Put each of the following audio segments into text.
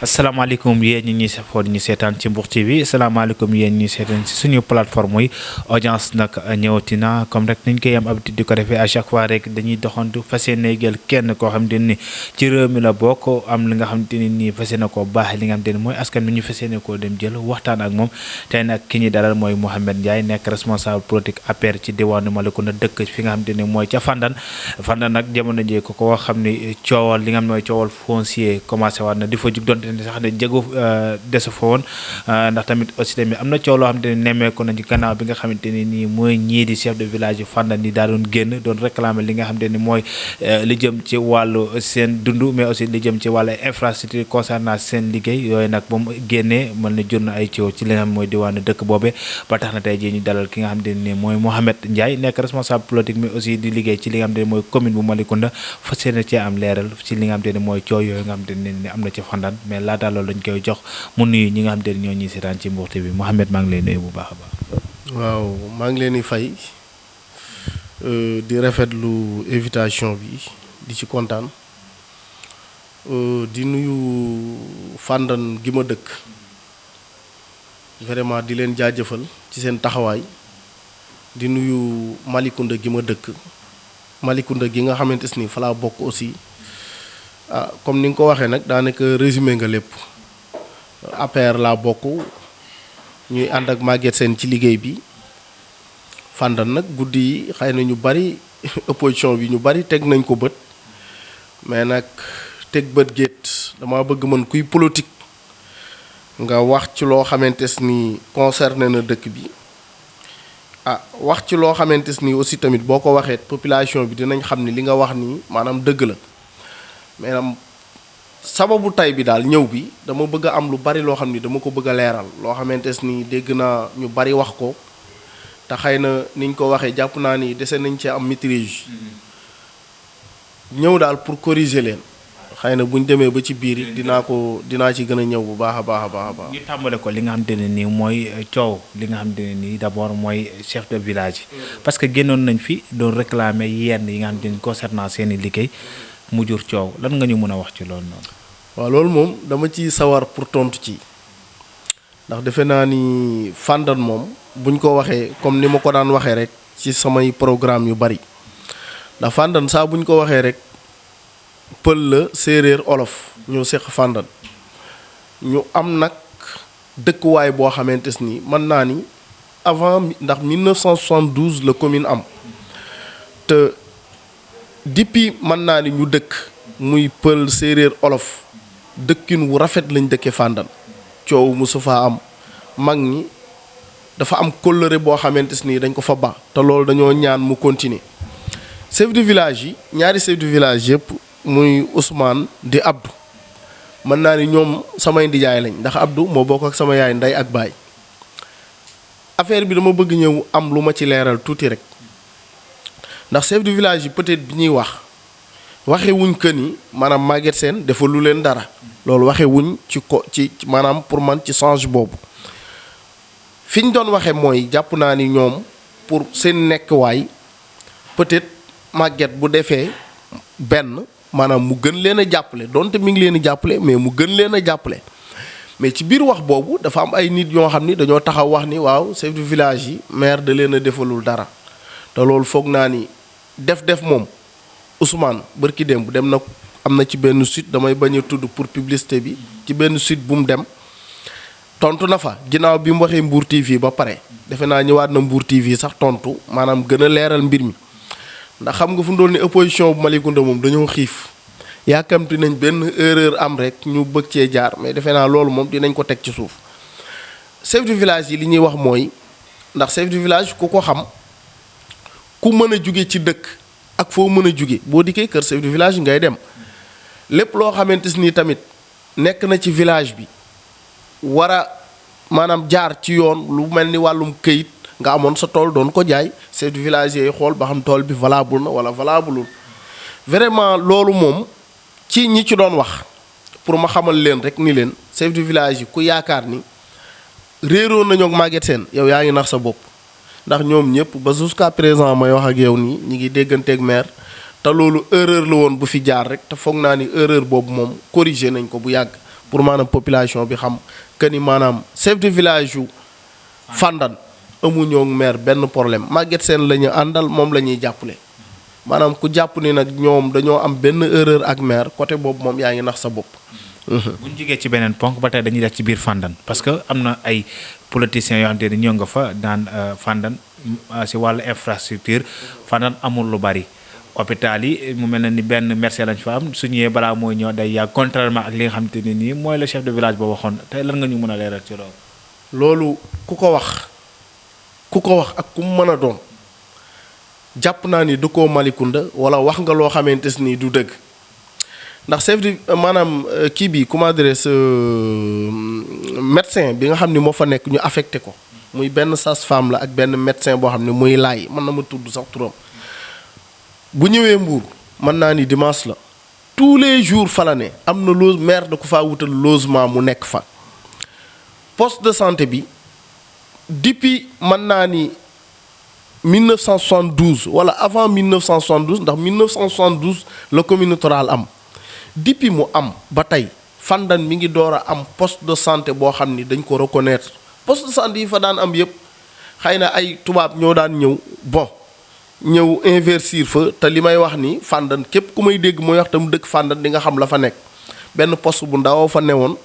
asalaamaaleykum yéen ñi ñuy safoon ñu seetaan ci Mbour TV asalaamaaleykum yéen ñi seetaan ci suñu plateforme yi audience nag ñëwati na comme rek niñ koy am habitude di ko defee à chaque fois rek dañuy doxantu fas yéene jël kenn koo xamante ni ci réew mi la bokk am li nga xamante ni nii fas yéene koo baax li nga xamante ni mooy askan bi ñu fas yéene koo dem jël waxtaan ak moom tey nag ki ñuy dalal mooy Mouhamed Ndiaye nekk responsable politique APR ci diwaanu Malicounda dëkk fi nga xamante ni mooy ca Fandane nag jamono jii ko xam ni coowal li nga xam ne mooy coowal foncier commencé waat na di fa jug donte sax ne jéego desu fa woon ndax tamit aussi tamit am na coow loo xamante ni nemmeeku nañ ci gannaaw bi nga xamante ni nii mooy ñii di chef de village yu Fandane yi daa doon génn doon réclamer li nga xamante ni mooy li jëm ci wàllu seen dund mais aussi li jëm ci wàllu infrastructure concernant seen liggéey yooyu nag ba mu génnee mën na jur na ay coow ci li nga xam mooy diwaanu dëkk boobee ba tax na tey jii ñu dalal ki nga xamante ni mooy Mouhamed Ndiaye nekk responsable politique mais aussi di liggéey ci li nga xamante ni mooy commune bu Malicounda fas yéene cee am leeral ci li nga xamante ni mooy coow yooyu nga xamante ni am na ci Fandane mais laata loolu dañ koy jox mu nuyu ñi nga xamante ni ñoo ñuy seetaan ci Mbour TV Mouhamed maa ngi lay nuyu bu baax a baax. waaw maa ngi leen di fay di rafetlu invitation bi di ci kontaan di nuyu Fandane gi ma dëkk vraiment di leen jaajëfal ci seen taxawaay di nuyu Malicounda gi ma dëkk Malicounda gi nga xamante ni fa laa bokk aussi comme ni nga ko waxee nag daanaka résumé nga lépp APR laa bokk ñuy ànd ak Maguette Sène ci liggéey bi Fandane nag guddi yi xëy na ñu bari opposition bi ñu bari teg nañ ko bët mais nag teg bët géet dama bëgg mën kuy politique nga wax ci loo xamante ni concerné na dëkk bi wax ci loo xamante ni aussi tamit boo ko waxee population bi dinañ xam ni li nga wax nii maanaam dëgg la maanaam sababu tay bi daal ñëw bi dama bëgg a am lu bari loo xam ni dama ko bëgg a leeral loo xamante ni dégg naa ñu bari wax ko te xëy na niñ ko waxee jàpp naa ni dese nañ ci am maîtrise ñëw daal pour corriger leen xëy na bu ñu demee ba ci biir it dinaa ci gën a ñëw bu baax a baax a baax a baax. ñu tàmbale ko li nga xamante ne nii mooy coow li nga xamante ne nii d'abord mooy chef de village yi parce que génnoon nañ fi doon réclamer yenn yi nga xamante ni concernant seen i liggéey mu jur coow lan nga ñu mën a wax ci loolu noonu. waaw loolu moom dama ci sawar pour tontu ci ndax defe naa ni Fandane moom buñ ko waxee comme ni ma ko daan waxee rek ci samay programme yu bari ndax Fandane saa buñ ko waxee rek pël la séeréer olof ñoo seq Fandane ñu am nag dëkkuwaay boo xamante ni mën naa ni avant ndax 1972 la commune am te depuis mën naa ni ñu dëkk muy pël séeréer olof dëkkin wu rafet lañ dëkkee Fandane coow mu su faa am mag ñi dafa am kóllëre boo xamante ni dañ ko fa ba te loolu dañoo ñaan mu continuer chef de village yi ñaari chef de village yëpp muy Ousmane di Abdou mën naa ni ñoom samay ndijaay lañ ndax Abdou moo bokk ak sama yaay ndey ak baay affaire bi dama bëgg ñëw am lu ma ci leeral tuuti rek ndax chef de village yi peut-être bi ñuy waxe wuñ que ni maanaam Maguette Sène dafa lu leen dara loolu waxe wuñ ci maanaam pour man ci change boobu fi ñu doon waxe mooy jàpp naa ni ñoom pour seen nekkwaay peut-être Maguette bu defee benn maanaam mu gën leen a jàppale donte mi ngi leen a jàppale mais mu gën leen a jàppale mais ci biir wax boobu dafa am ay nit yoo xam ni dañoo taxaw wax ni waaw chef de village yi maire da leen a defalul dara te loolu foog naa ni def moom Ousmane bërki démb dem na am na ci benn site damay bañ a tudd pour publicité bi ci benn site bu mu dem tontu na fa ginnaaw bi mu waxee Mbour TV ba pare defe naa ñëwaat na Mbour TV sax tontu maanaam gën a leeral mbir mi ndax xam nga fu mu doon ni opposition bu Malicounda moom dañoo xiif yaakamti nañ benn erreur am rek ñu bëgg cee jaar mais defe naa loolu moom dinañ ko teg ci suuf chef de village yi li ñuy wax mooy ndax chef de village ku ko xam ku mën a jóge ci dëkk ak foo mën a jóge boo dikkee kër chef de village ngay dem lépp loo xamante ni tamit nekk na ci village bi war a maanaam jaar ci yoon lu mel ni wàllum këyit nga amoon sa tool doon ko jaay chef de village yi xool ba xam tool bi valable na wala valableul vraiment loolu moom ci ñi ci doon wax pour ma xamal leen rek ni leen chef de village yi ku yaakaar ni réeroo nañoo ak Maguette Sène yow yaa ngi nax sa bopp ndax ñoom ñëpp ba jusqu'à présent may wax ak yow nii ñi ngi dégganteeg maire te loolu erreur la woon bu fi jaar rek te foog naa ni erreur boobu moom corrigé nañ ko bu yàgg pour maanaam population bi xam que ni maanaam chef de village yu Fandane amuñoo maire benn problème Maguette Sène la ñu àndal moom la ñuy jàppale maanaam ku jàpp ni nag ñoom dañoo am benn erreur ak maire côté boobu moom yaa ngi nax sa bopp. bu ñu jógee ci beneen ponk ba tey dañuy def ci biir Fandane parce que am na ay politiciens yoo xamante ni ñoo nga fa daan Fandane si wàllu infrastructure Fandane amul lu bari hôpital yi mu mel ne ni benn merci lañ fa am su ñëwee balaa mooy ñëw day yàgg contrairement ak li nga xamante ne nii mooy le chef de village ba waxoon tey lan nga ñu mën a leeral ci loolu. loolu ku ko wax ak ku mu mën a doon jàpp naa ni du ko Malicounda wala wax nga loo xamante ni du dëgg ndax chef de maanaam kii bi comment dirais-je médecin bi nga xam ni moo fa nekk ñu affecté ko muy benn sage-femme la ak benn médecin boo xam ne muy laay mën na ma tudd sax turam bu ñëwee Mbour mën naa ni dimanche la tous les jours fa la ne am na loge maire da ko faa wutal logement mu nekk fa poste de santé bi depuis mën naa ni 1972 wala avant 1972 ndax 1972 la commune rurale am depuis mu am ba tey Fandane mi ngi door a am poste de santé boo xam ni dañ ko reconnaître poste de santé yi fa daan am yëpp xëy na ay tubaab ñoo daan ñëw ñëw investir fa te li may wax ni Fandane képp ku may dégg mooy wax te mu dëkk Fandane di nga xam la fa nekk benn poste bu ndaw fa newoon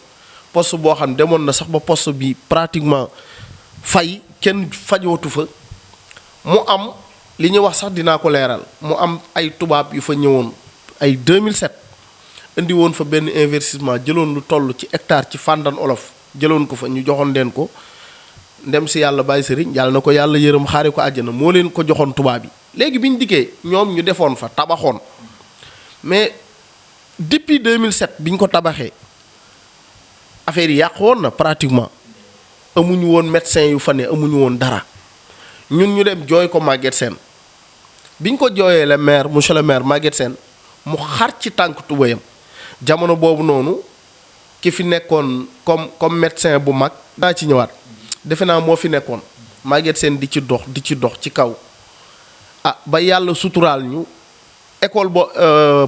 poste boo xam demoon na sax ba poste bi pratiquement fay kenn fajootu fa mu am li ñuy wax sax dinaa ko leeral mu am ay tubaab yu fa ñëwoon ay 2007 indi woon fa benn investissement jëloon lu toll ci hectare ci Fandane Olof jëloon ko fa ñu joxoon leen ko ndem si yàlla bàyyi sëriñ yàlla na ko yàlla yërëm xaari ko àjjana moo leen ko joxoon tubaab yi léegi bi ñu dikkee ñoom ñu defoon fa tabaxoon mais depuis 2007 bi ñu ko tabaxee affaire yi yàqu woon na pratiquement amuñu woon médecin yu fa ne amuñu woon dara ñun ñu dem jooy ko Maguette Sène bi ñu ko jooyee le maire monsieur le maire Maguette Sène mu xar ci tànk tubayam jamono boobu noonu ki fi nekkoon comme médecin bu mag daa ci ñëwaat defe naa moo fi nekkoon Maguette Sène di ci dox ci kaw ba yàlla suturaal ñu école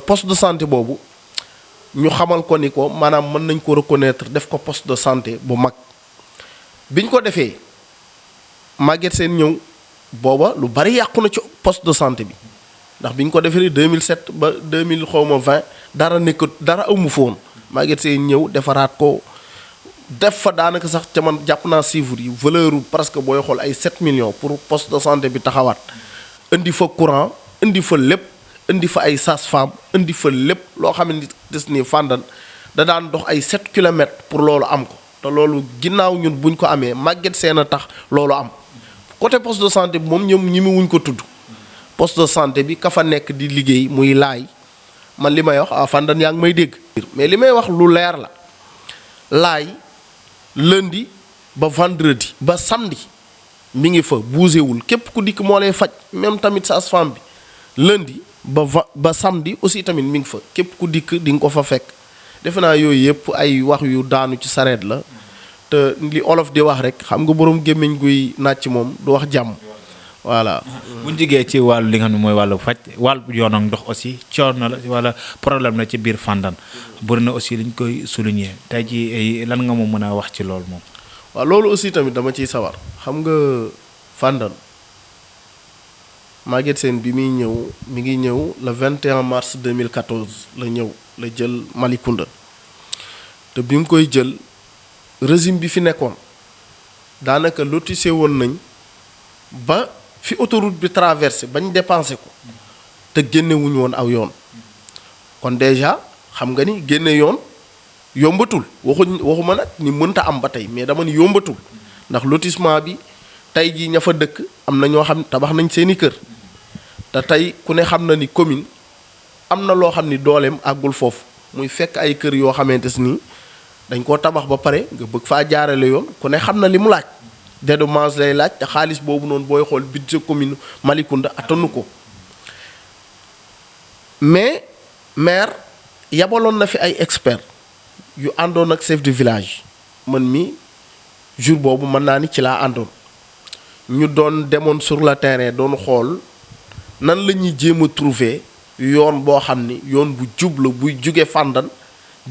poste de santé boobu ñu xamal ko ni ko maanaam mën nañ ko reconnaître def ko poste de santé bu mag biñ ko defee Maguette Sène ñëw booba lu bari yàqu na ci poste de santé bi ndax biñ ko defee 2007 ba 2020 dara amu foon Maguette Sène ñëw defaraat ko def fa daanaka sax ca man jàpp naa chiffre yi valeur presque booy xool ay 7 millions pour poste de santé bi taxawaat indi fa courant indi fa lépp indi fa ay sage-femme indi fa lépp loo xam ne des ni Fandane da daan dox ay 7 kilomètres pour loolu am ko te loolu ginnaaw ñun buñ ko amee Maguette Sène a tax loolu am côté poste de santé bi moom ñoom ñi mu wuñ ko tudd poste de santé bi ka fa nekk di liggéey muy laay man li may wax Fandane yaa ngi may dégg mais li may wax lu leer la laay lundi ba vendredi ba samedi mi ngi fa bougéwul képp ku dikk moo lay faj même tamit sage-femme bi lundi ba samedi aussi tamit mi ngi fa képp ku dikk di nga ko fa fekk defe naa yooyu yëpp ay wax yu daanu ci sareet la te li olof di wax rek xam nga borom gémmiñ guy nàcc moom du wax jàmm voilà. bu ñu jigee ci wàllu li nga xam ne mooy wàllu faj wàllu yoon ak ndox aussi coono la wala problème la ci biir Fandane bëri na aussi liñ koy souligner tey ji lan nga moom mën a wax ci loolu moom. waaw loolu aussi tamit dama ciy sawar xam nga Fandane Maguette Sène bi muy ñëw mi ngi ñëw le 21 mars 2014 la ñëw la jël Malicounda te bi mu koy jël régime bi fi nekkoon daanaka lotissé woon nañ ba fi autoroute bi traversé bañ dépensé ko te génnewuñu woon aw yoon kon déjà xam nga ni génne yoon yombatul waxuma nag ni mënta am ba tey mais dama ni yombatul ndax lotissement bi tey jii ña fa dëkk am na ñoo xam tabax nañ seeni kër te tey ku ne xam na ni commune am na loo xam ni dooleem àggul foofu muy fekk ay kër yoo xamante ni dañ koo tabax ba pare nga bëgg faa jaarale yoon ku ne xam na li mu laaj dédommage lay laaj te xaalis boobu noonu booy xool budget commune Malicounda attanu ko mais maire yabaloon na fi ay expert yu àndoon ak chef de village man mi jour boobu mën naa ni ci laa àndoon ñu doon demoon sur le terrain doon xool nan la ñuy jéem a trouver yoon boo xam ni yoon bu jub la buy jóge Fandane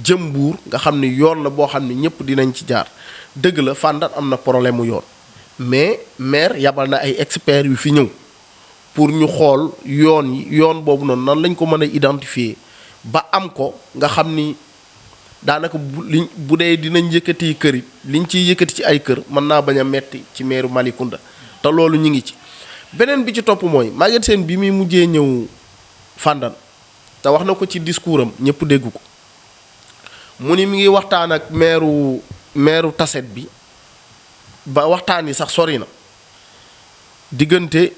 jëm Mbuur nga xam ni yoon la boo xam ni ñëpp dinañ ci jaar dëgg la Fandane am na problème mu yoon mais maire yabal na ay experts yu fi ñëw pour ñu xool yoon boobu noonu nan lañ ko mën a identifier ba am ko nga xam ni daanaka bu dee dinañ yëkkati kër it liñ ciy yëkkati ci ay kër mën naa bañ a metti ci meeru Malicounda te loolu ñu ngi ci. beneen bi ci topp mooy Maguette Sène bi muy mujjee ñëw Fandane te wax na ko ci discours am ñëpp dégg ko mu ni mi ngi waxtaan ak meeru Tassette bi ba waxtaan yi sax sori na diggante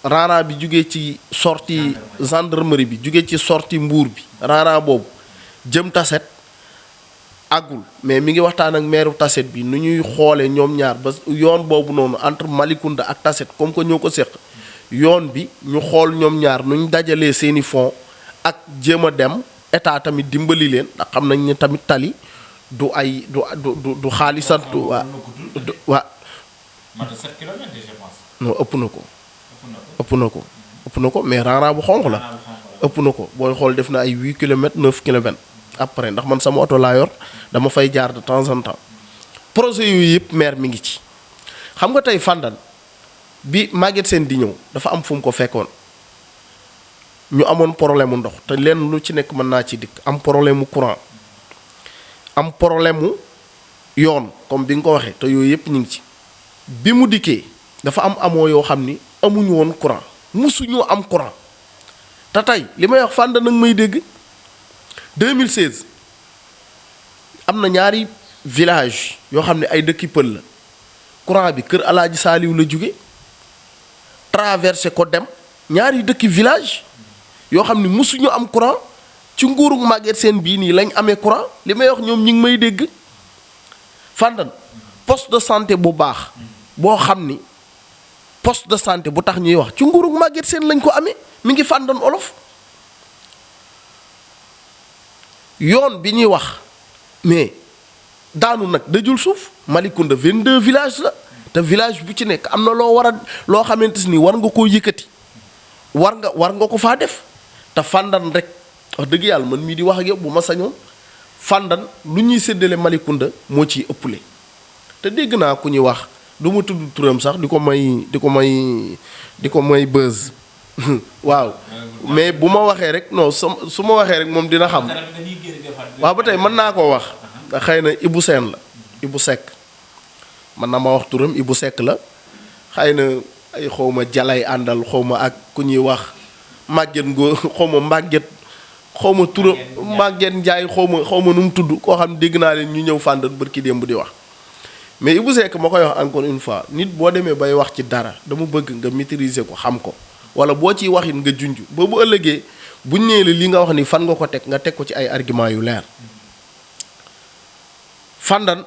raaraa bi jugee ci sortie gendarmerie bi jugee ci sortie Mbour bi raaraa boobu jëm Tassette àggul mais mi ngi waxtaan ak meeru Tassette bi nu ñuy xoolee ñoom ñaar ba yoon boobu noonu entre Malicounda ak Tassette comme que ñoo ko séq yoon bi ñu xool ñoom ñaar nu ñu dajalee seeni fonds ak jéem a dem état tamit dimbali leen ndax xam nañ ne tamit tali du ay du xaalisatu waa non ëpp na ko mais raaraa bu xonq la ëpp na ko booy xool def na ay 8 kilomètres 9 kilomètres après ndax man sama oto laa yor dama fay jaar de temps en temps projet yooyu yëpp maire mi ngi ci xam nga tey Fandane bi Maguette Sène di ñëw dafa am fu mu ko fekkoon ñu amoon problème mu ndox te lenn lu ci nekk mën naa ci dikk am problème mu courant am problème mu yoon comme bi nga ko waxee te yooyu yëpp ñu ngi ci bi mu dikkee dafa am amoo yoo xam ni amuñu woon courant musuñoo am courant te tey li may wax Fandane nag may dégg 2016 am na ñaari village yoo xam ne ay dëkki pël la courant bi kër Alaaji Saaliw la jóge traversé ko dem ñaari dëkki village yoo xam ne musuñu am courant ci nguurug Maguette Sène bii nii lañ amee courant li may wax ñoom ñi ngi may dégg Fandane poste de santé bu baax boo xam ni poste de santé bu tax ñuy wax ci nguurug Maguette Sène lañ ko amee mi ngi Fandane olof yoon bi ñuy wax mais daanu nag dajul suuf Malicounda 22 villages la te village bu ci nekk am na loo xamante ni war nga koo yëkkati war nga ko faa def te Fandane rek wax dëgg yàlla man mii di wax ak yow bu ma sañoon Fandane lu ñuy séddale Malicounda moo ciy ëpple te dégg naa ku ñuy wax du ma tudd turam sax di ko may buzz waaw mais bu ma waxee rek non su ma waxee rek moom dina xam waaw ba tey mën naa koo wax ndax xëy na Ibou Sène la Ibou Seck mën na ma wax turam Ibou Seck la xëy na ay xawma jalay àndal xawma ak ku ñuy wax Maguette Ngor xawma Maguette xawma turam Maguette Ndiaye xawma nu mu tudd koo xam dégg naa leen ñu ñëw Fandane bërki démb di wax mais Ibou Seck ma koy wax encore une fois nit boo demee bay wax ci dara dama bëgg nga maîtriser ko xam ko wala boo ciy wax it nga junj ba bu ëllëgee buñ nee la li nga wax ni fan nga ko teg nga teg ko ci ay argument yu leer Fandane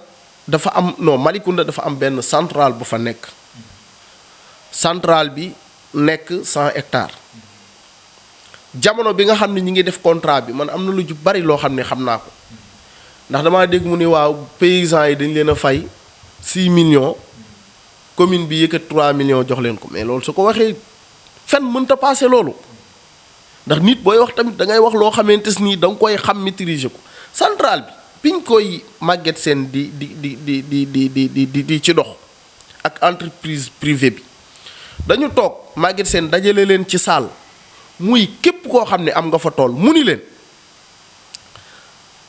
dafa am Malicounda dafa am benn centrale bu fa nekk centrale bi nekk 100 hectares jamono bi nga xam ne ñi ngi def contrat bi man am na lu ju bari loo xam ne xam naa ko ndax damaa dégg mu ni waaw paysans yi dañ leen a fay 6 millions commune bi yëkkat 3 millions jox leen ko mais loolu su ko waxee fen mënta passé loolu ndax nit booy wax tamit da ngay wax loo xamante ni da nga koy xam maîtriser ko centrale bi biñ koy Maguette Sène di ci dox ak entreprise privée bi dañu toog Maguette Sène dajale leen ci salle muy képp koo xam ne am nga fa tool mu ni leen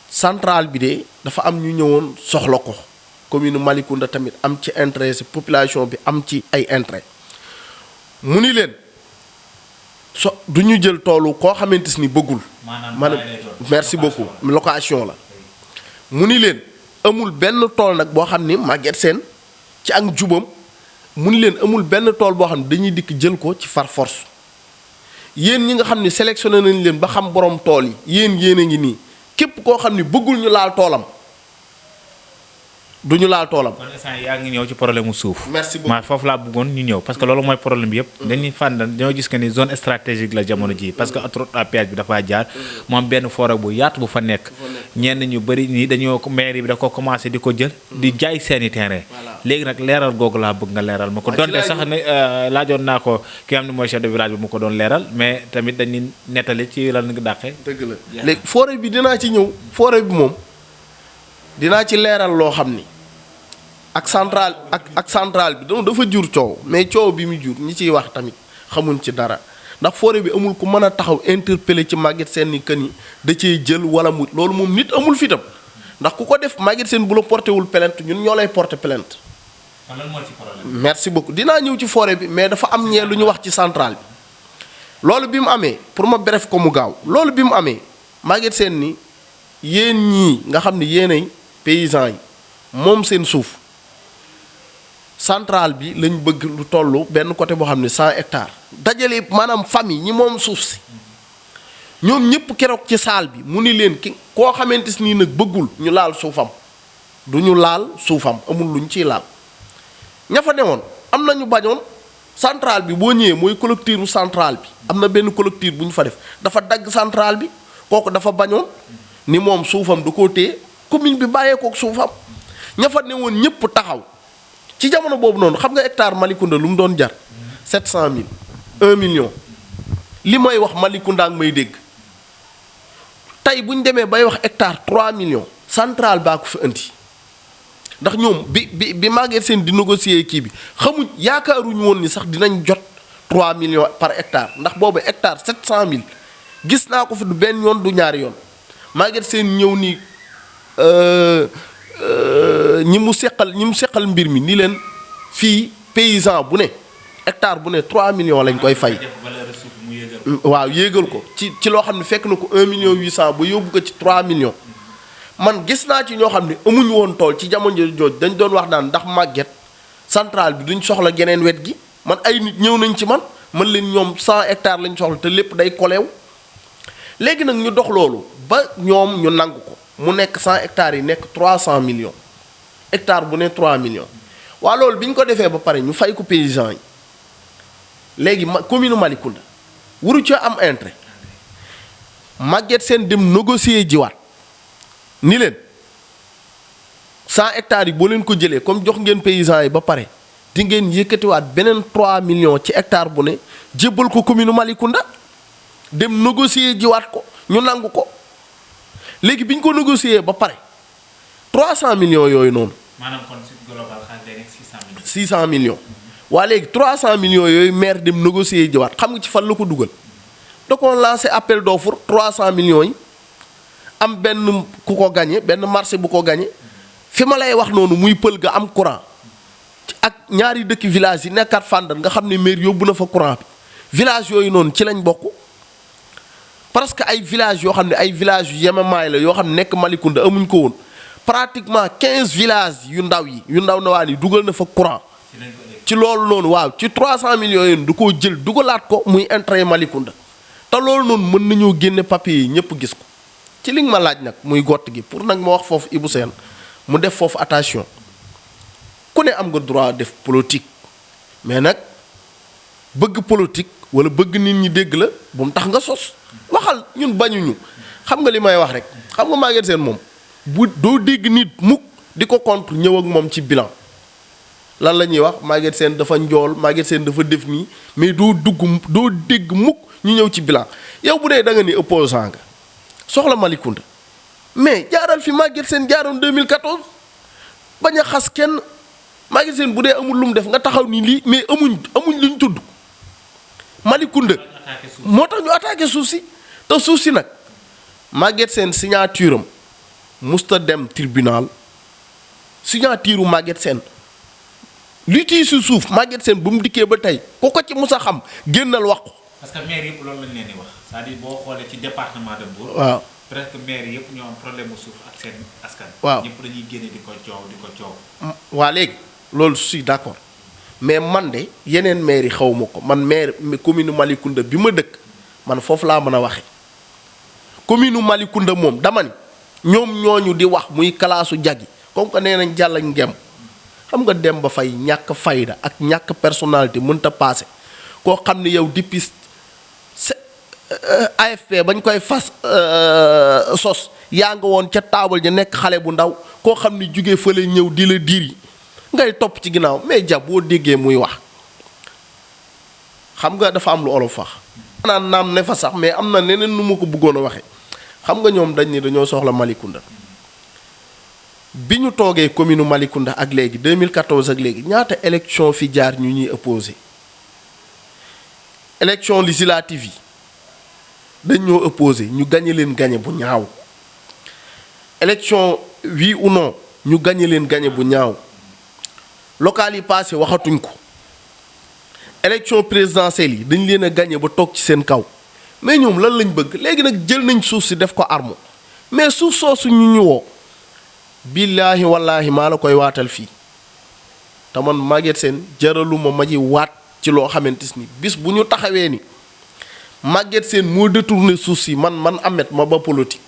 centrale bi de dafa am ñu ñëwoon soxla ko commune Malicounda tamit am ci intérêt population bi am ci ay intérêt mu ni leen du ñu jël toolu koo xamante ni bëggul maanaam merci beaucoup location la mu ni leen amul benn tool nag boo xam ni Maguette Sène ci ak jubam mu ni leen amul benn tool boo xam ne dañuy dikk jël ko ci far force yéen ñi nga xam ne sélectionné nañ leen ba xam borom tool yi yéen a ngi nii képp koo xam ne bëggul ñu laal toolam du ñu laal toolam. kon instant yaa ngi ñëw ci problème mu suuf. merci beaucoup maa foofu laa bëggoon ñu ñëw parce que loolu mooy problème bi yëpp. dañuy fànn dañoo gis que ni zone stratégique la jamono ji parce que autoroute à péage bi dafaa jaar. moom benn forêt bu yaatu bu fa nekk. ñenn ñu bëri nii dañoo mairie bi da ko commencé di ko jël. di jaay seeni terrain. léegi nag leeral googu laa bëgg nga leeral ma ko. donte sax ne laajoon naa ko ki nga xam ne mooy chef de village bi mu ko doon leeral mais tamit dañuy nettali ci lan nga dàqee. dëgg la léegi forêt bi dinaa ci ñëw forêt bi moom dinaa ci leeral loo xam ni ak centrale bi dafa jur coow mais coow bi mu jur ñi ciy wax tamit xamuñ ci dara ndax forêt bi amul ku mën a taxaw interpeller ci Maguette Sène ni que ni da cee jël wala mu loolu moom nit amul fitam ndax ku ko def Maguette Sène bu la porté wul plainte ñun ñoo lay porté plainte. lan moo ci problème. merci beaucoup dinaa ñëw ci forêt bi mais dafa am ñee lu ñu wax ci centrale bi loolu bi mu amee pour ma bref ko mu gaaw loolu bi mu amee Maguette Sène ni yéen ñii nga xam ne yéenay paysans yi moom seen suuf. centrale bi lañ bëgg lu toll benn côté boo xam ne 100 hectares dajale maanaam famille ñi moom suuf si ñoom ñëpp keroog ci saal bi mu ni leen ki koo xamante nii nag bëggul ñu laal suufam du ñu laal suufam amul luñ ciy laal ña fa newoon am na ñu bañoon centrale bi boo ñëwee mooy collecteur centrale bi am na benn collecteur bu ñu fa def dafa dagg centrale bi kooku dafa bañoon ni moom suufam du ko téye commune bi bàyyeekook suufam ña fa newoon ñëpp taxaw. ci jamono boobu noonu xam nga hectare Malicounda lu mu doon jar 700 000 1 million li may wax Malicounda ak may dégg tey bu ñu demee bay wax hectare 3 millions centrale baa ko fi indi ndax ñoom bi Maguette Sène di négocier kii bi xamuñ yaakaaruñu woon ni sax dinañ jot 3 millions par hectare ndax boobu hectare 700 000 gis naa ko fi du benn yoon du ñaari yoon Maguette Sène ñëw ni. ñi mu seqal mbir mi ni leen fii paysan bu ne hectare bu ne 3 millions lañ koy fay. waaw yéegal ko ci loo xam ne fekk na ko 1 million 800 ba yóbbu ko ci 3 millions. man gis naa ci ñoo xam ne amuñu woon tool ci jamono jooju dañ doon wax naan ndax Maguette centrale bi duñ soxla geneen wet gi man ay nit ñëw nañ ci man leen ñoom 100 hectares lañ soxla te lépp day koleew léegi nag ñu dox loolu ba ñoom ñu nangu ko. mu nekk 100 hectares yi nekk 300 millions hectare bu ne 3 millions waa loolu bi ñu ko defee ba pare ñu fay ko paysans yi léegi commune Malicounda waru ca am intérêt Maguette Sène dem négocier jiwaat ni leen 100 hectares yi boo leen ko jëlee comme jox ngeen paysans yi ba pare di ngeen yëkkatiwaat beneen 3 millions ci hectare bu ne jébbal ko commune Malicounda dem négocier jiwaat ko ñu nangu ko. léegi bi ñu ko négocier ba pare 300 millions yooyu noonu. maanaam kon si global xaalis day nekk 600 millions. 600 millions. waa léegi 300 millions yooyu maire dem négocier jiwaat xam nga ci fan la ko dugal da ko lancé appel d'offre 300 millions yi am benn ku ko gagné benn marché bu ko gagné fi ma lay wax noonu muy pël ga am courant ak ñaari dëkk village yi nekkaat Fandane nga xam ne maire yóbbu na fa courant bi village yooyu noonu ci lañ bokk. parce que ay villages yoo xam ne ay villages yu yemamaay la yoo xam ne nekk Malicounda amuñ ko woon pratiquement 15 villages yu ndaw nawaan yi dugal na fa courant ci loolu noonu waaw ci 300 millions yi du ko jël dugalaat ko muy intérêt Malicounda te loolu noonu mën nañoo génne papier yi ñëpp gis ko ci li nga ma laaj nag muy gott gi pour nag ma wax foofu Ibou Sène mu def foofu attention ku ne am nga droit def politique mais nag bëgg politique wala bëgg nit ñi dégg la bu mu tax nga sos waxal ñun bañuñu xam nga li may wax rek xam nga Maguette Sène moom bu doo dégg nit mukk di ko contre ñëw ak moom ci bilan lan la ñuy wax Maguette Sène dafa njool Maguette Sène dafa def nii mais doo dégg mukk ñu ñëw ci bilan yow bu dee da nga ni opposant nga soxla Malicounda mais jaaral fi Maguette Sène jaaroon 2014 bañ a xas kenn Maguette Sène bu dee amul lu mu def nga taxaw ni lii mais amuñ luñ tudd Malicounda moo tax ñu attaqué suuf si te suuf si nag Maguette Sène signature am musta dem tribunal signature Maguette Sène li tii si suuf Maguette Sène bu mu dikkee ba tey ku ko ci mus a xam génnal wax ko. parce que maire yëpp loolu lañ leen di wax c'est-à-dire boo xoolee ci département de Mbour. waaw presque maire yëpp ñoo am problème mu suuf ak seen askan. waaw ñëpp dañuy génne di ko coow. waa léegi loolu je suis d'accord mais man de yeneen maire yi xaw ma ko man maire commune Malicounda bi ma dëkk man foofu laa mën a waxe commune Malicounda moom dama ni ñoom ñooñu di wax muy kalaasu jagi comme que nee nañ jàll ak ngem xam nga Demba Faye ñàkk fayda ak ñàkk personnalité mënta passé koo xam ne yow depuis AFP bañ koy fas sos yaa nga woon ca taabal ja nekk xale bu ndaw koo xam ne jóge fële ñëw di la diri ngay topp ci ginnaaw mais ja boo déggee muy wax xam nga dafa am lu olof wax naan naam ne fa sax mais am na neneen nu ma ko bëggoon a waxee xam nga ñoom dañ ni dañoo soxla Malicounda bi ñu toogee commune Malicounda ak léegi 2014 ak léegi ñaata élection fi jaar ñu ñuy opposé élection législative yi dañ ñoo opposé ñu gañe leen gañe bu ñaaw élection oui ou non ñu gañe leen gañe bu ñaaw local yi passé waxatuñ ko élection présidentielle yi dañ leen a gañe ba toog ci seen kaw mais ñoom lan lañ bëgg léegi nag jël nañ suuf si def ko arme mais suuf soosu ñu woo billaahi wallaahi maa la koy waatal fii te man Maguette Sène jaraluma ma ji waat ci loo xamante ni bis bu ñu taxawee ni Maguette Sène moo détourné suuf si man Ameth ma ba politique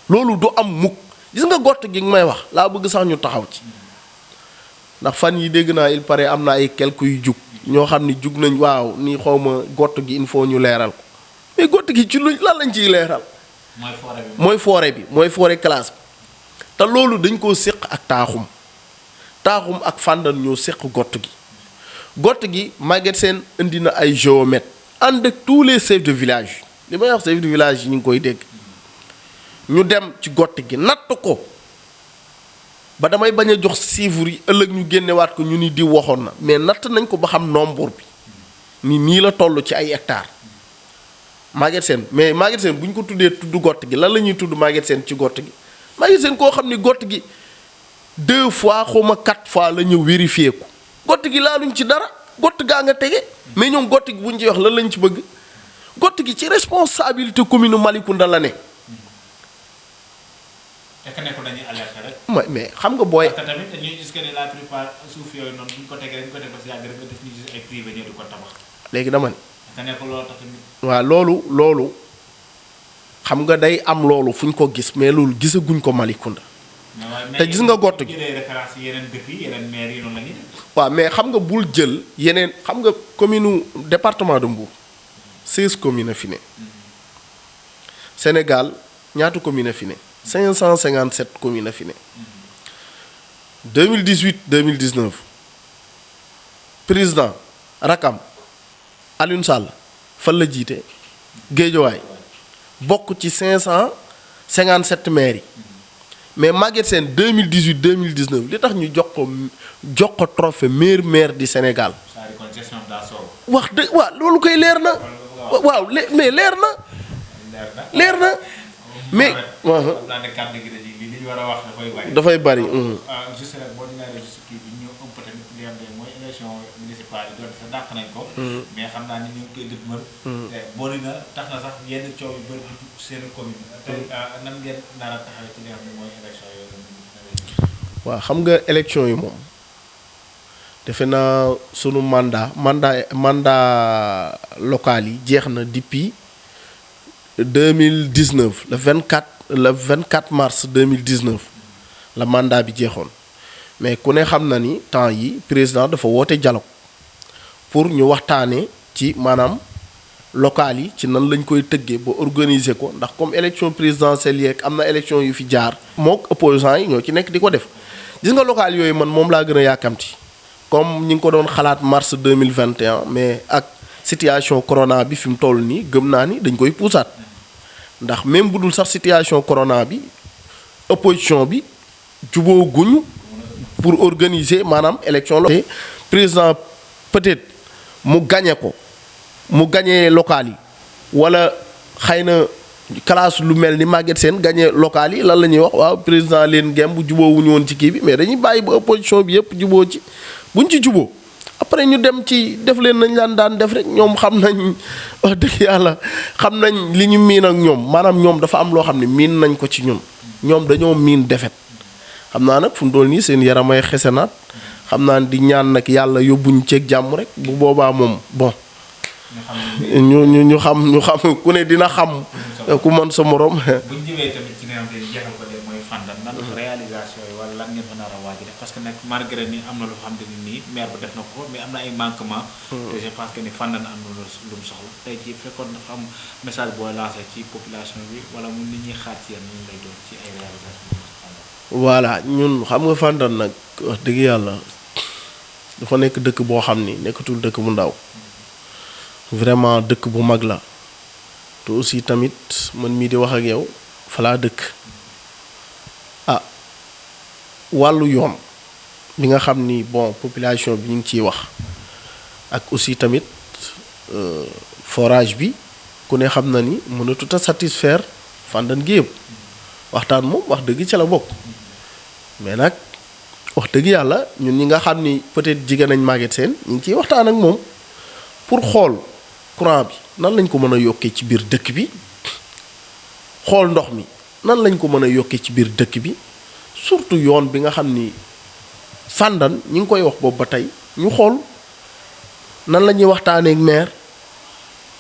loolu du am mukk gis nga gott gi may wax laa bëgg sax ñu taxaw ci ndax fan yi dégg naa il paraît am na ay quelques yu jug ñoo xam ni jug nañ waaw ni xawma gott gi il faut ñu leeral ko mais gott gi ci lu lan lañ ciy leeral mooy forêt classe bi te loolu dañ koo séq ak taaxum ak fàndan ñoo séq gott gi Maguette Sène indi na ay géomètres ànd ak tous les chefs de village li may wax chefs de village yi ñu ngi koy dégg ñu dem ci gott gi natt ko ba damay bañ a jox chiffres yi ëllëg ñu génnewaat ko ñu ni di waxoon na mais natt nañ ko ba xam nombre bi ni nii la toll ci ay hectares Maguette Sène mais Maguette Sène bu ñu ko tuddee tudd gott gi lan la ñuy tudd Maguette Sène ci gott gi Maguette Sène koo xam ni gott gi 2 fois xawma 4 fois la ñëw vérifier ko gott gi laaluñ ci dara gott gaa nga tege mais ñoom gott gi bu ñu ci wax lan lañ ci bëgg gott gi ci responsabilité commune Malicounda la ne. est-ce que nekkul dañuy alerter rek. mais xam nga booy. parce que tamit dañuy gis que ne la plupart suuf yooyu noonu bu ñu ko tegee dañu ko def ba si yàgg rek nga def ñu gis ay privé ñëw di ko tabax. léegi dama ne. est-ce que nekkul loolu tax tamit. waaw loolu xam nga day am loolu fu ñu ko gis mais loolu gisaguñ ko Malicounda. te gis nga gott gi yeneen dëkk yi yeneen maire yi noonu la ñuy def. waaw mais xam nga bul jël yeneen xam nga commune département de Mbour 16 communes a fi ne. Sénégal ñaata communes a fi ne. 557 communes a fi ne. 2018 2019 président Rakam Alioune Sall fan la jiite Guédiawaye bokk ci 557 maires yi. mais Maguette Sène 2018 2019 li tax ñu jox ko trophée meilleur maire du Sénégal. wax dëgg waaw loolu koy leer na. waaw mais leer na. mais. dafay bari. juste rek boo dinaa juste kii bi ñëw un peu tamit li nga xam ne mooy élection municipale yi doon sa dàq nañ ko. mais xam naa ni ñu ngi koy dëgmal. boole na tax na sax yenn coow yu bëri seen commune. tey nan ngeen nar a taxawee ci li nga xam ne mooy élection yooyu. waaw xam nga élection yi moom defe naa sunu mandat local yi jeex na depuis 2019 le 24 mars 2019 la mandat bi jeexoon mais ku ne xam na ni temps yi président dafa woote dialogue pour ñu waxtaanee ci maanaam local yi ci nan lañ koy tëggee ba organiser ko ndax comme élection présidentielle yeeg am na élection yu fi jaar mook opposants yi ñoo ci nekk di ko def gis nga local yooyu man moom laa gën a yàkkamti comme ñi ngi ko doon xalaat mars 2021 mais ak situation corona bi fi mu toll nii gëm naa ni dañ koy puusaat ndax même bu dul sax situation corona bi opposition bi juboo guñ pour organiser maanaam élection locale président peut-être mu gagné ko mu gagné local yi wala xëy na classe lu mel ni Maguette Sène gagné local yi lan la ñuy wax waaw président leen ngem bu juboo wuñu woon ci kii bi mais dañuy bàyyi ba opposition bi yëpp juboo ci buñ ci juboo après ñu dem ci def leen nañ daan def rek ñoom xam nañ wax dëgg yàlla xam nañ li ñu miin ak ñoom maanaam ñoom dafa am loo xam ne miin nañ ko ci ñun ñoom dañoo miin defet xam naa nag fu mu toll nii seen yaramay xesenaat xam naa di ñaan nag yàlla yóbbuñ ceeg jàmm rek bu boobaa moom bon ñu xam ku ne dina xam ku mën sa morom. bu ñu ñëwee tamit ci nga xam ne jeexal ko de mooy Fandane nan réalisation yi wala lan ngeen malgré ni am na lu xam ne nii maire ba def na ko mais am na ay manquement te je pense que ni Fandène am na lu mu soxla tey jii fekkoon dafa am message boo lancé ci population bi wala mu nit ñuy xaar ci yéen ñu lay doon ci ay réalisation. voilà ñun xam nga Fandène nag wax dëgg yàlla dafa nekk dëkk boo xam ni nekkatul dëkk bu ndaw vraiment dëkk bu mag la te aussi tamit man mii di wax ak yow fa laa dëkk wàllu yoon bi nga xam ni bon population bi ñu ngi ciy wax ak aussi tamit forage bi ku ne xam na ni mënatut a satisfaire Fandène gi yëpp waxtaan moom wax dëgg ca la bokk mais nag wax dëgg yàlla ñun ñi nga xam ni peut-être jigéen nañ Maguette Sène ñu ngi ciy waxtaan ak moom pour xool courant bi nan lañ ko mën a yokkee ci biir dëkk bi xool ndox mi nan lañ ko mën a yokkee ci biir dëkk bi surtout yoon bi nga xam ni Fandène ñi ngi koy wax boobu ba tey ñu xool nan la ñuy waxtaanee ak maire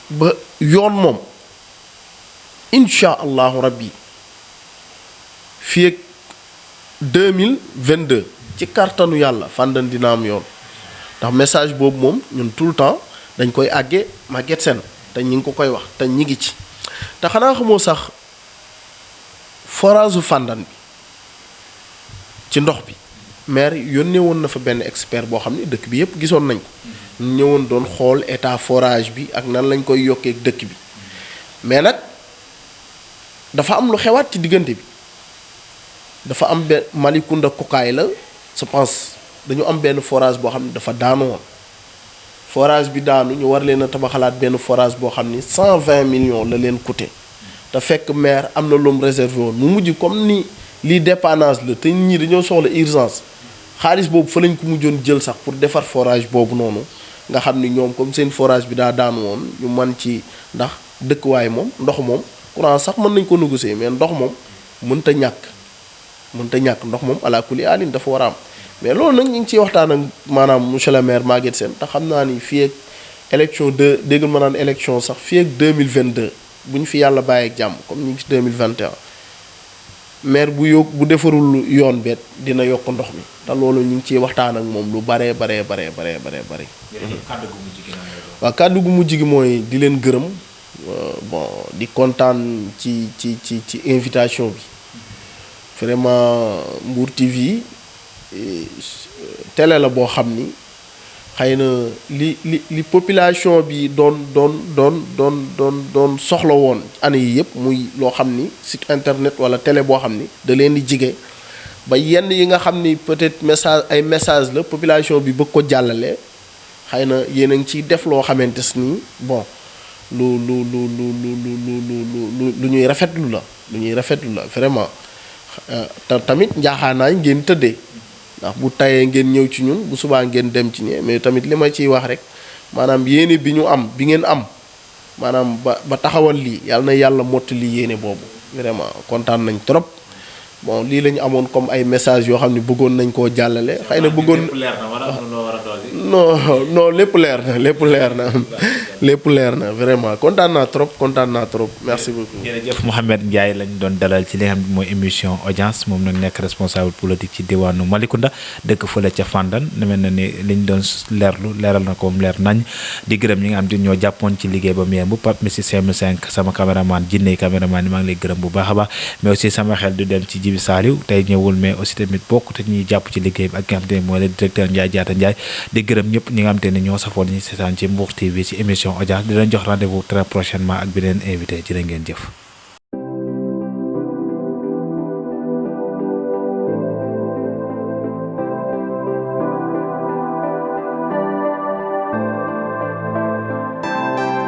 ba yoon moom incha allahu rabbi fii ak 2022 ci kàttanu yàlla Fandène dina am yoon ndax message boobu moom ñun tout le temps dañ koy àggee Maguette Sène te ñi ngi ko koy wax te ñi ngi ci te xanaa xamoo sax forage u Fandène bi ci ndox bi maire yónnee woon na fa benn expert boo xam ne dëkk bi yëpp gisoon nañ ko ñu ñëwoon doon xool état forage bi ak nan lañ koy yokkee dëkk bi mais nag dafa am lu xewaat ci diggante bi dafa am benn Malicounda Kokaay la je pense dañu am benn forage boo xam ne dafa daanu woon forage bi daanu ñu war leen a tabaxalaat benn forage boo xam ni 120 millions la leen coûté te fekk maire am na lu mu réservé woon mu mujj comme ni lii dépannage la te ñii dañoo soxla urgence xaalis boobu fa lañ ko mujjoon jël sax pour defar forage boobu noonu nga xam ni ñoom comme seen forage bi daa daanu woon ñu mën ci ndax dëkkuwaay moom ndox moom courant sax mën nañ ko négocier mais ndox moom mënta ñàkk ndox moom ala kulli alin dafa war a am mais loolu nag ñu ngi ciy waxtaan ak maanaam monsieur le maire Maguette Sène te xam naa ni fii ak élection dégg ma naan élection sax fii ak 2022 bu ñu fi yàlla bàyyi ak jàmm comme ñu ngi ci 2021 maire bu defarul yoon beet dina yokk ndox mi te loolu ñu ngi ciy waxtaan ak moom lu baree baree. waaw kàddu gu mujj gi mooy di leen gërëm bon di kontaan ci invitation bi vraiment Mbour TV télé la boo xam ni xëy na li population bi doon soxla woon année yi yëpp muy loo xam ni site internet wala télé boo xam ni da leen di jige ba yenn yi nga xam ni peut-être message la population bi bëgg ko jàllale xëy na yéen a ngi ciy def loo xamante ni bon lu ñuy rafetlu la vraiment te tamit njaaxaanaay ngeen tëddee ndax bu tayee ngeen ñëw ci ñun bu subaa ngeen dem ci ñee mais tamit li ma ciy wax rek maanaam yéene bi ngeen am maanaam ba taxawal lii yàlla na yàlla mottali yéene boobu vraiment kontaan nañ trop bon lii la ñu amoon comme ay message yoo xam ne bëggoon nañ koo jàllale xëy na bëggoon non lépp leer na vraiment kontaan naa trop merci beaucoup. jërëjëf Mouhamed Ndiaye lañ doon dalal ci li nga xam ne mooy émission audience moom nag nekk responsable politique ci diwaanu Malicounda dëkk fële ca Fandène ne mel na ni liñ doon leeral na ko leer nañ di gërëm ñi nga xam ne ñoo jàppoon ci liggéey ba mu yemb Pape Messi CM5 sama caméraman jinne caméraman yi maa ngi lay gërëm bu baax a baax mais aussi sama xel du dem ci Jibi Saliou tey ñëwul mais aussi tamit bokk te ñuy jàpp ci liggéey bi ak nga xam te ne mooy le directeur Ndiaye Diatta Ndiaye di gërëm ñëpp ñi nga xam te ne ñoo safoon ñu seetaan ci Mbour TV ci émission audience di leen jox rendez-vous très prochainement ak beneen invité jërë ngeen jëf